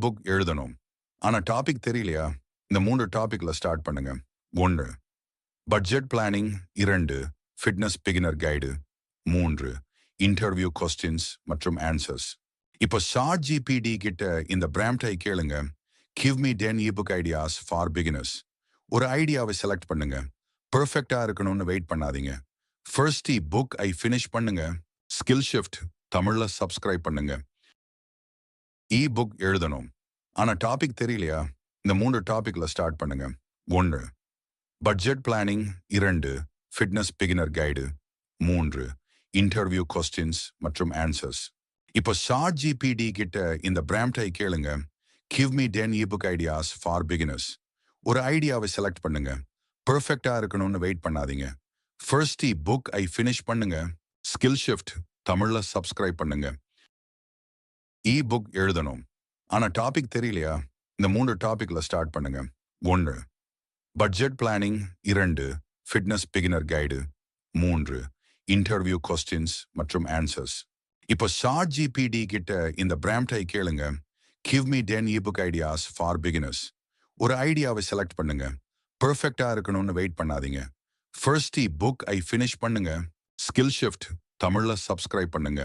Book எழுதணும். ஆனா topic தெரியலையா? இந்த 3 டாபிக்ல ஸ்டார்ட் பண்ணுங்க. 1 budget planning. 2 fitness beginner guide. 3 interview questions மற்றும் ஆன்சர்ஸ். இப்போ ஷார்ட் ஜிபிடி கிட்ட இந்த பிராம்ப்டை கேளுங்க. Give me 10 book ideas for beginners. ஒரு ஐடியாவை செலக்ட் பண்ணுங்க. பெர்ஃபெக்டா இருக்கணும்னு வெயிட் பண்ணாதீங்க. ஃபர்ஸ்ட் புக் ஐ ஃபினிஷ் பண்ணுங்க. ஸ்கில் ஷிஃப்ட் தமிழ்ல சப்ஸ்கிரைப் பண்ணுங்க. புக் எழுதணும். ஆனா டாபிக் தெரியலையா? இந்த 3 டாபிக்ல ஸ்டார்ட் பண்ணுங்க. 1 budget planning. 2 fitness beginner guide. 3 interview questions மற்றும் ஆன்சர்ஸ். இப்போ ஷார்ட் ஜிபிடி கிட்ட இந்த பிராம்ப்டை கேளுங்க. Give me 10 book ideas for beginners. ஒரு ஐடியாவை செலக்ட் பண்ணுங்க. பெர்ஃபெக்டா இருக்கணும்னு வெயிட் பண்ணாதீங்க. ஃபர்ஸ்ட் புக் ஐ ஃபினிஷ் பண்ணுங்க. ஸ்கில் ஷிஃப்ட் தமிழ்ல சப்ஸ்கிரைப் பண்ணுங்க. புக் எழுதணும். ஆனா டாபிக் தெரியலையா? இந்த 3 டாபிக்ல ஸ்டார்ட் பண்ணுங்க. 1 budget planning. 2 fitness beginner guide. 3 interview questions மற்றும் ஆன்சர்ஸ். இப்போ ஷார்ட் ஜிபிடி கிட்ட இந்த பிராம்ப்டை கேளுங்க. Give me 10 book ideas for beginners. ஒரு ஐடியாவை செலக்ட் பண்ணுங்க. பெர்ஃபெக்டா இருக்கணும்னு வெயிட் பண்ணாதீங்க. ஃபர்ஸ்ட் புக் ஐ ஃபினிஷ் பண்ணுங்க. ஸ்கில் ஷிஃப்ட் தமிழ்ல சப்ஸ்கிரைப் பண்ணுங்க.